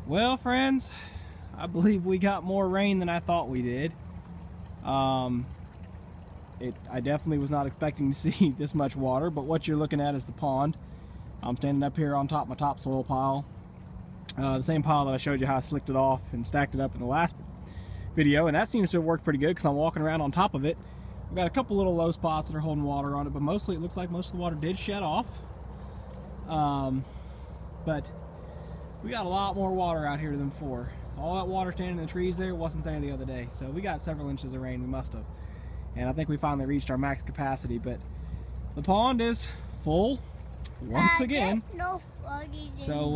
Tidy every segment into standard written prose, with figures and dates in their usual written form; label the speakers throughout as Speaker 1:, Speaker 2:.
Speaker 1: Well, friends, I believe we got more rain than I thought we did. I definitely was not expecting to see this much water, but what you're looking at is the pond. I'm standing up here on top of my topsoil pile. The same pile that I showed you how I slicked it off and stacked it up in the last video, and that seems to have worked pretty good because I'm walking around on top of it. I've got a couple little low spots that are holding water on it, but mostly it looks like most of the water did shed off. But we got a lot more water out here than before. All that water standing in the trees there wasn't there the other day, so we got several inches of rain. We must have, and I think we finally reached our max capacity. But the pond is full once again, so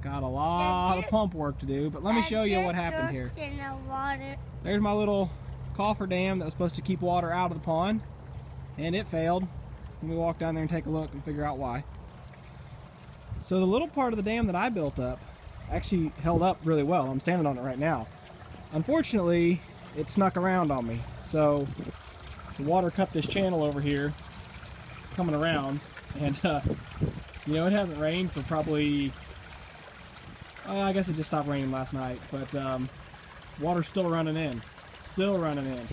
Speaker 1: got a lot of pump work to do. But let me show you what happened here. There's my little coffer dam that was supposed to keep water out of the pond, and it failed. Let me walk down there and take a look and figure out why. So the little part of the dam that I built up actually held up really well. I'm standing on it right now. Unfortunately, it snuck around on me. So the water cut this channel over here coming around, and you know, it hasn't rained for probably, I guess it just stopped raining last night, but water's still running in. Still running in.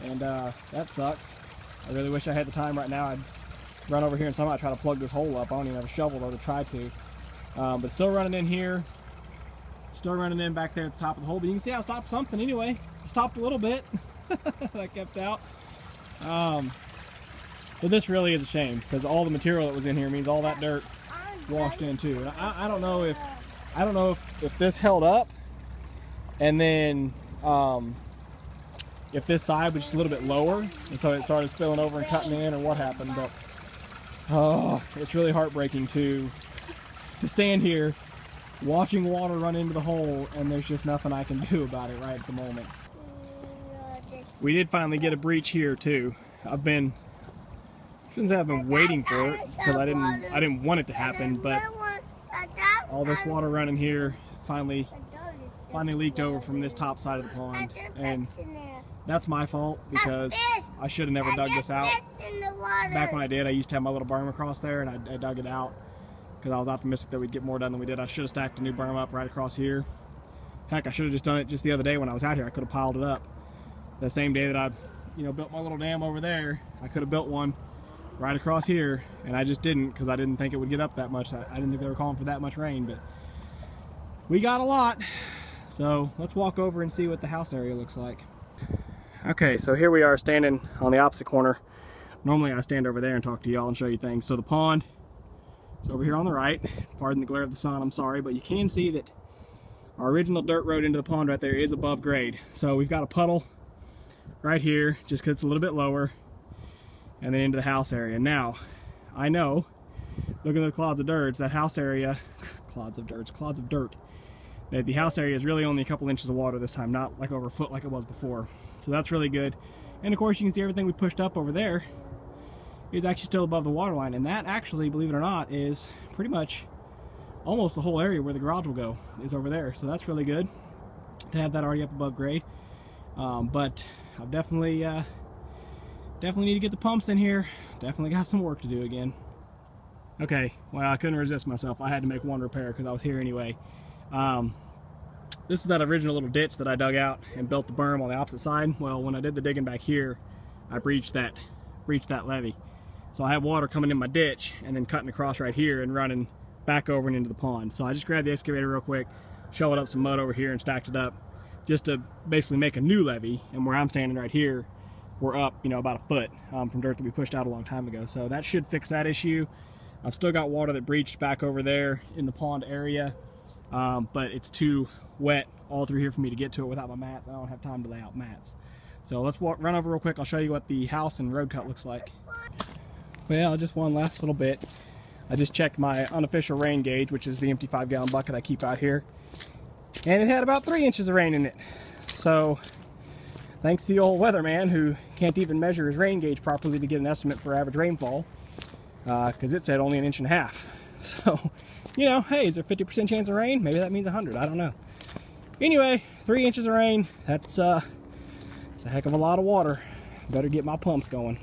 Speaker 1: And that sucks. I really wish I had the time right now. I'd run over here and somehow try to plug this hole up. I don't even have a shovel though to try to. But still running in here. Still running in back there at the top of the hole. But you can see I stopped something anyway. I stopped a little bit. That kept out. But this really is a shame because all the material that was in here means all that dirt washed in too. And I don't know if this held up, and then if this side was just a little bit lower and so it started spilling over and cutting in, or what happened. But oh, it's really heartbreaking to stand here watching water run into the hole, and there's just nothing I can do about it right at the moment. We did finally get a breach here too. I've been waiting for it because I didn't want it to happen, but all this water running here finally leaked over from this top side of the pond, and that's my fault because I should have never dug this out. Back when I did, I used to have my little berm across there, and I dug it out because I was optimistic that we'd get more done than we did. I should have stacked a new berm up right across here. Heck, I should have just done it just the other day when I was out here. I could have piled it up. The same day that I, built my little dam over there, I could have built one right across here, and I just didn't because I didn't think it would get up that much. I didn't think they were calling for that much rain, but we got a lot. So let's walk over and see what the house area looks like. Okay, so here we are standing on the opposite corner. Normally I stand over there and talk to y'all and show you things. So the pond is over here on the right. Pardon the glare of the sun, I'm sorry, but you can see that our original dirt road into the pond right there is above grade. So we've got a puddle right here just because it's a little bit lower, and then into the house area. Now, I know, looking at the clods of dirt, that house area, clods of dirt, that the house area is really only a couple inches of water this time, not like over a foot like it was before. So that's really good. And of course you can see everything we pushed up over there is actually still above the water line, and that actually, believe it or not, is pretty much almost the whole area where the garage will go is over there. So that's really good to have that already up above grade. But I've definitely need to get the pumps in here. Definitely got some work to do again. Okay, well, I couldn't resist myself. I had to make one repair because I was here anyway. This is that original little ditch that I dug out and built the berm on the opposite side. Well, when I did the digging back here, I breached that levee. So I had water coming in my ditch and then cutting across right here and running back over and into the pond. So I just grabbed the excavator real quick, shoveled up some mud over here and stacked it up just to basically make a new levee. And where I'm standing right here, we're up, about a foot from dirt that we pushed out a long time ago. So that should fix that issue. I've still got water that breached back over there in the pond area, but it's too wet all through here for me to get to it without my mats. I don't have time to lay out mats. So let's run over real quick. I'll show you what the house and road cut looks like. Well, just one last little bit. I just checked my unofficial rain gauge, which is the empty 5-gallon bucket I keep out here, and it had about 3 inches of rain in it. So thanks to the old weatherman who can't even measure his rain gauge properly to get an estimate for average rainfall, because it said only 1.5 inches. So, hey, is there a 50% chance of rain? Maybe that means 100, I don't know. Anyway, 3 inches of rain, that's a heck of a lot of water. Better get my pumps going.